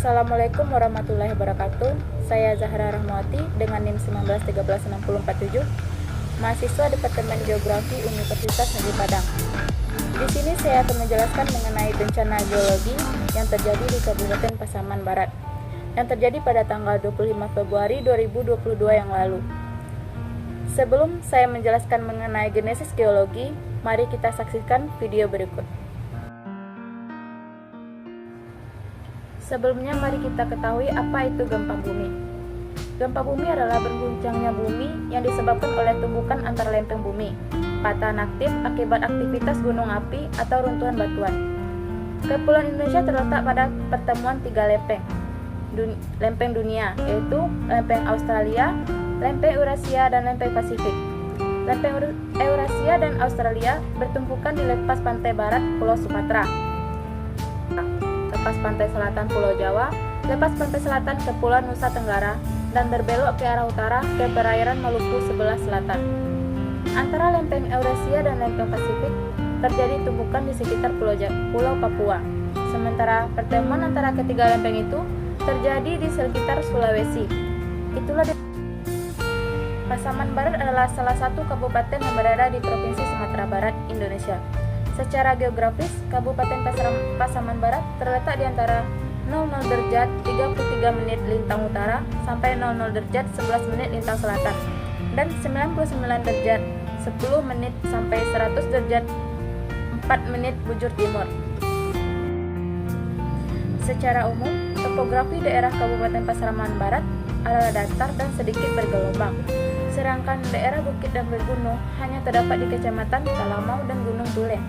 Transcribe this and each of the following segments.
Assalamualaikum warahmatullahi wabarakatuh. Saya Zahra Rahmawati dengan NIM 19136047, mahasiswa Departemen Geografi Universitas Negeri Padang. Di sini saya akan menjelaskan mengenai bencana geologi yang terjadi di Kabupaten Pasaman Barat yang terjadi pada tanggal 25 Februari 2022 yang lalu. Sebelum saya menjelaskan mengenai genesis geologi, mari kita saksikan video berikut. Sebelumnya mari kita ketahui apa itu gempa bumi. Gempa bumi adalah berguncangnya bumi yang disebabkan oleh tumbukan antar lempeng bumi, patahan aktif akibat aktivitas gunung api atau runtuhan batuan. Kepulauan Indonesia terletak pada pertemuan tiga lempeng dunia, yaitu lempeng Australia, lempeng Eurasia, dan lempeng Pasifik. Lempeng Eurasia dan Australia bertumpukan di lepas pantai barat Pulau Sumatera, lepas pantai selatan Pulau Jawa, lepas pantai selatan Kepulauan Nusa Tenggara, dan berbelok ke arah utara ke perairan Maluku sebelah selatan. Antara lempeng Eurasia dan lempeng Pasifik terjadi tumpukan di sekitar Pulau Papua. Sementara pertemuan antara ketiga lempeng itu terjadi di sekitar Sulawesi. Itulah Pasaman Barat adalah salah satu kabupaten yang berada di Provinsi Sumatera Barat, Indonesia. Secara geografis, Kabupaten Pasaman Barat terletak di antara 00 derajat 33 menit lintang utara sampai 00 derajat 11 menit lintang selatan dan 99 derajat 10 menit sampai 100 derajat 4 menit bujur timur. Secara umum, topografi daerah Kabupaten Pasaman Barat adalah datar dan sedikit bergelombang, sedangkan daerah bukit dan bergunung hanya terdapat di Kecamatan Talamau dan Gunung Tulen.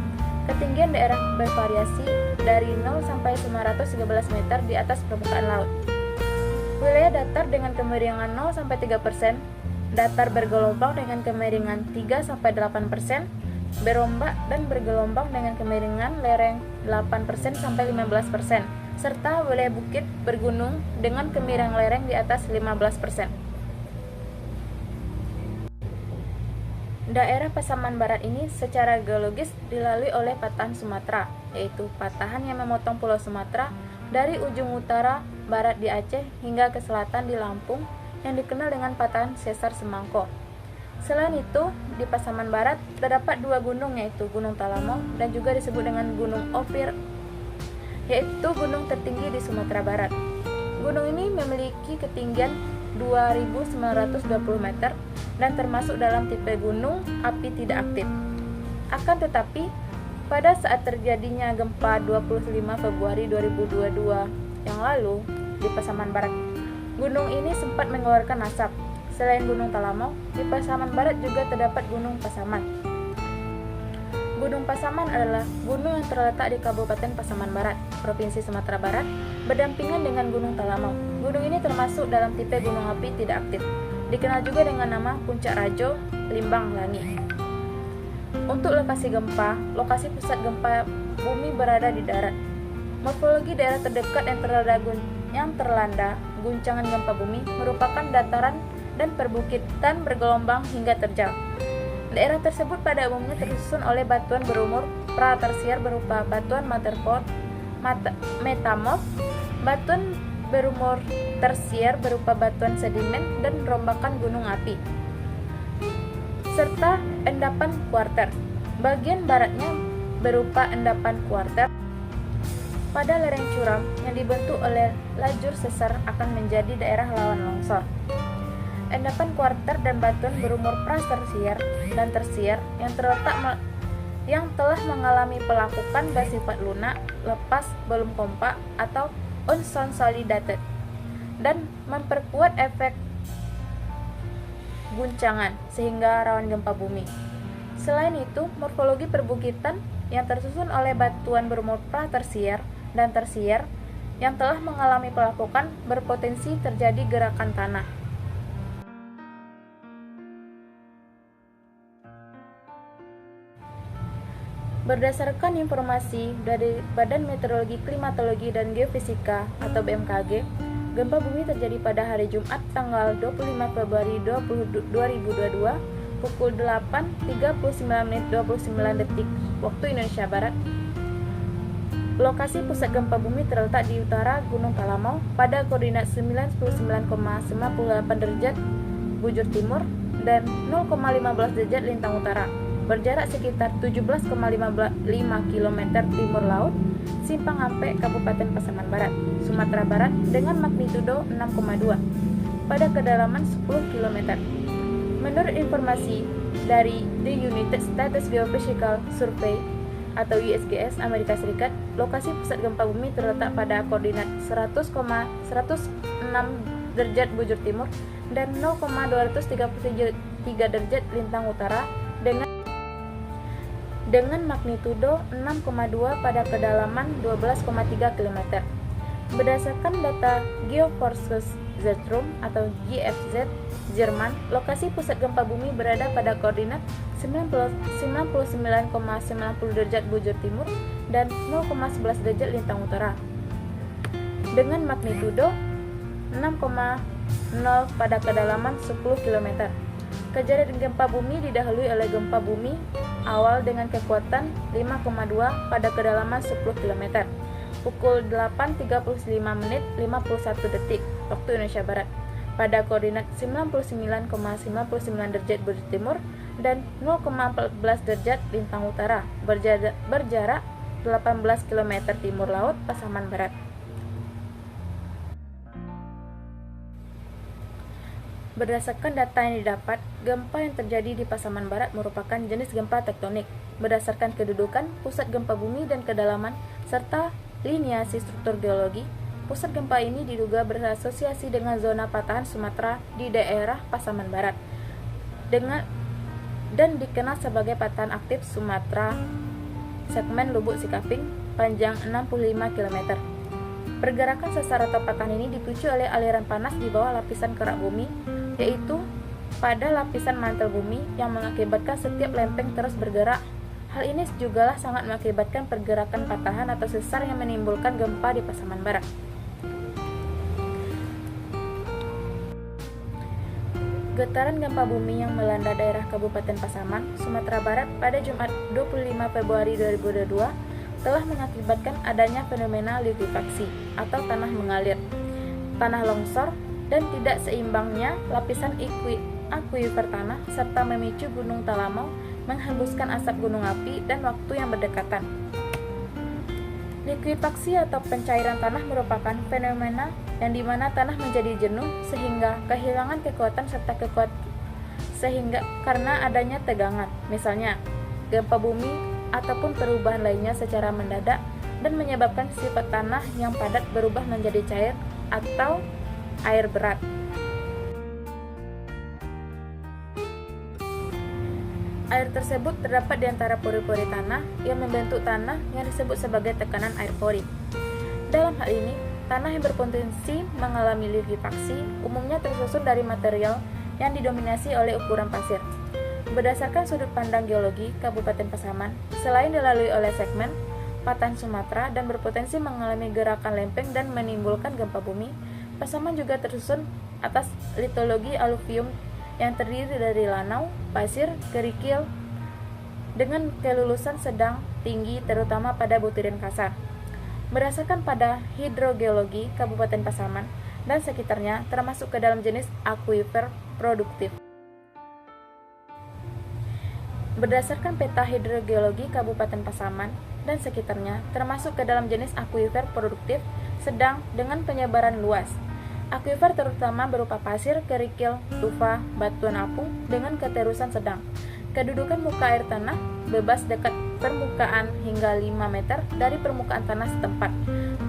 Ketinggian daerah bervariasi dari 0 sampai 913 meter di atas permukaan laut. Wilayah datar dengan kemiringan 0 sampai 3%, datar bergelombang dengan kemiringan 3 sampai 8%, berombak dan bergelombang dengan kemiringan lereng 8% sampai 15%, serta wilayah bukit bergunung dengan kemiringan lereng di atas 15%. Daerah Pasaman Barat ini secara geologis dilalui oleh patahan Sumatera, yaitu patahan yang memotong Pulau Sumatera dari ujung utara barat di Aceh hingga ke selatan di Lampung yang dikenal dengan patahan Sesar Semangko. Selain itu, di Pasaman Barat terdapat dua gunung, yaitu Gunung Talamau dan juga disebut dengan Gunung Ophir, yaitu gunung tertinggi di Sumatera Barat. Gunung ini memiliki ketinggian 2.920 meter dan termasuk dalam tipe gunung api tidak aktif. Akan tetapi, pada saat terjadinya gempa 25 Februari 2022 yang lalu di Pasaman Barat, gunung ini sempat mengeluarkan asap. Selain Gunung Talamau, di Pasaman Barat juga terdapat Gunung Pasaman. Gunung Pasaman adalah gunung yang terletak di Kabupaten Pasaman Barat, Provinsi Sumatera Barat, berdampingan dengan Gunung Talamau. Gunung ini termasuk dalam tipe gunung api tidak aktif. Dikenal juga dengan nama Puncak Rajo, Limbang Langi. Untuk lokasi gempa, lokasi pusat gempa bumi berada di darat. Morfologi daerah terdekat yang terlanda guncangan gempa bumi merupakan dataran dan perbukitan bergelombang hingga terjal. Daerah tersebut pada umumnya tersusun oleh batuan berumur pratersier berupa batuan metamorf, batuan berumur tersier berupa batuan sedimen dan rombakan gunung api, serta endapan kuarter. Bagian baratnya berupa endapan kuarter pada lereng curam yang dibentuk oleh lajur sesar akan menjadi daerah rawan longsor. Endapan kuarter dan batuan berumur pratersier dan tersier yang telah mengalami pelapukan bersifat lunak, lepas, belum kompak atau unconsolidated, dan memperkuat efek guncangan sehingga rawan gempa bumi. Selain itu, morfologi perbukitan yang tersusun oleh batuan berumur pratersier dan tersier yang telah mengalami pelapukan berpotensi terjadi gerakan tanah. Berdasarkan informasi dari Badan Meteorologi, Klimatologi, dan Geofisika atau BMKG, gempa bumi terjadi pada hari Jumat tanggal 25 Februari 2022 pukul 8.39 menit 29 detik waktu Indonesia Barat Lokasi pusat gempa bumi terletak di utara Gunung Talamau pada koordinat 99,98 derajat bujur timur dan 0,15 derajat lintang utara, berjarak sekitar 17,55 km timur laut, Simpang Ampe, Kabupaten Pasaman Barat, Sumatera Barat dengan magnitudo 6,2 pada kedalaman 10 km. Menurut informasi dari The United States Geophysical Survey atau USGS Amerika Serikat, lokasi pusat gempa bumi terletak pada koordinat 100,106 derajat bujur timur dan 0,233 derajat lintang utara dengan magnitudo 6,2 pada kedalaman 12,3 km. Berdasarkan data Geoforschungszentrum atau GFZ Jerman, lokasi pusat gempa bumi berada pada koordinat 99,90 derajat bujur timur dan 0,11 derajat lintang utara dengan magnitudo 6,0 pada kedalaman 10 km. Kejadian gempa bumi didahului oleh gempa bumi awal dengan kekuatan 5,2 pada kedalaman 10 km. Pukul 8.35 menit 51 detik waktu Indonesia Barat pada koordinat 99,99 derajat bujur timur dan 0,14 derajat lintang utara, berjarak 18 km timur laut Pasaman Barat. Berdasarkan data yang didapat, gempa yang terjadi di Pasaman Barat merupakan jenis gempa tektonik berdasarkan kedudukan, pusat gempa bumi dan kedalaman, serta liniasi struktur geologi. Pusat gempa ini diduga berasosiasi dengan zona patahan Sumatera di daerah Pasaman Barat dan dikenal sebagai patahan aktif Sumatera segmen Lubuk Sikaping panjang 65 km. Pergerakan sesar atau patahan ini dipicu oleh aliran panas di bawah lapisan kerak bumi, yaitu pada lapisan mantel bumi yang mengakibatkan setiap lempeng terus bergerak. Hal ini jugalah sangat mengakibatkan pergerakan patahan atau sesar yang menimbulkan gempa di Pasaman Barat. Getaran gempa bumi yang melanda daerah Kabupaten Pasaman, Sumatera Barat pada Jumat 25 Februari 2022 telah mengakibatkan adanya fenomena likuifaksi atau tanah mengalir, tanah longsor, dan tidak seimbangnya lapisan akuifer tanah serta memicu Gunung Talamau menghembuskan asap gunung api dan waktu yang berdekatan. Likuifaksi atau pencairan tanah merupakan fenomena yang dimana tanah menjadi jenuh sehingga kehilangan kekuatan sehingga karena adanya tegangan, misalnya gempa bumi ataupun perubahan lainnya secara mendadak dan menyebabkan sifat tanah yang padat berubah menjadi cair atau air berat. Air tersebut terdapat di antara pori-pori tanah yang membentuk tanah yang disebut sebagai tekanan air pori. Dalam hal ini, tanah yang berpotensi mengalami likuifaksi umumnya tersusun dari material yang didominasi oleh ukuran pasir. Berdasarkan sudut pandang geologi Kabupaten Pasaman, selain dilalui oleh segmen patahan Sumatera dan berpotensi mengalami gerakan lempeng dan menimbulkan gempa bumi, Pasaman juga tersusun atas litologi aluvium yang terdiri dari lanau, pasir, kerikil dengan kelulusan sedang tinggi terutama pada butiran kasar. Berdasarkan pada hidrogeologi Kabupaten Pasaman dan sekitarnya termasuk ke dalam jenis akuifer produktif. Berdasarkan peta hidrogeologi Kabupaten Pasaman dan sekitarnya termasuk ke dalam jenis akuifer produktif sedang dengan penyebaran luas. Akuifer terutama berupa pasir, kerikil, tufa, batuan apung dengan keterusan sedang. Kedudukan muka air tanah bebas dekat permukaan hingga 5 meter dari permukaan tanah setempat.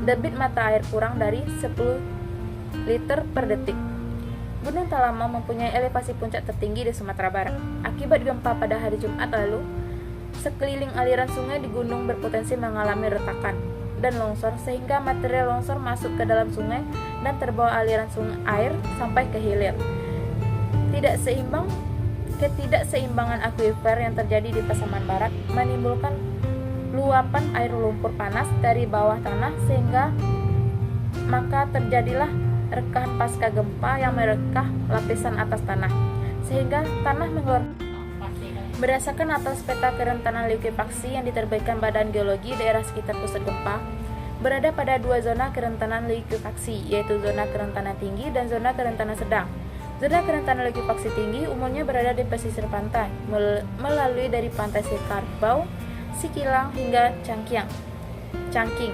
Debit mata air kurang dari 10 liter per detik. Gunung Talamau mempunyai elevasi puncak tertinggi di Sumatera Barat. Akibat gempa pada hari Jumat lalu, sekeliling aliran sungai di gunung berpotensi mengalami retakan dan longsor sehingga material longsor masuk ke dalam sungai dan terbawa aliran sungai air sampai ke hilir. Ketidakseimbangan akuifer yang terjadi di Pasaman Barat menimbulkan luapan air lumpur panas dari bawah tanah sehingga maka terjadilah rekahan pasca gempa yang merekah lapisan atas tanah sehingga tanah mengeluarkan Berdasarkan atlas peta kerentanan likuifaksi yang diterbitkan Badan Geologi daerah sekitar pusat gempa, berada pada dua zona kerentanan likuifaksi, yaitu zona kerentanan tinggi dan zona kerentanan sedang. Zona kerentanan likuifaksi tinggi umumnya berada di pesisir pantai, melalui dari pantai Sekarbau, Sikilang hingga Cangking.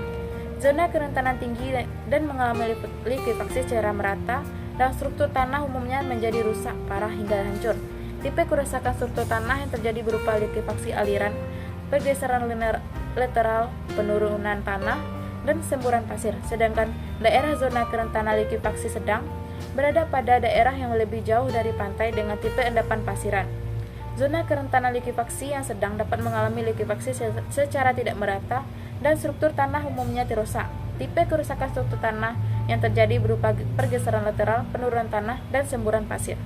Zona kerentanan tinggi dan mengalami likuifaksi secara merata, dan struktur tanah umumnya menjadi rusak parah hingga hancur. Tipe kerusakan struktur tanah yang terjadi berupa likuifaksi aliran, pergeseran lateral, penurunan tanah, dan semburan pasir. Sedangkan daerah zona kerentanan likuifaksi sedang berada pada daerah yang lebih jauh dari pantai dengan tipe endapan pasiran. Zona kerentanan likuifaksi yang sedang dapat mengalami likuifaksi secara tidak merata dan struktur tanah umumnya rusak. Tipe kerusakan struktur tanah yang terjadi berupa pergeseran lateral, penurunan tanah, dan semburan pasir.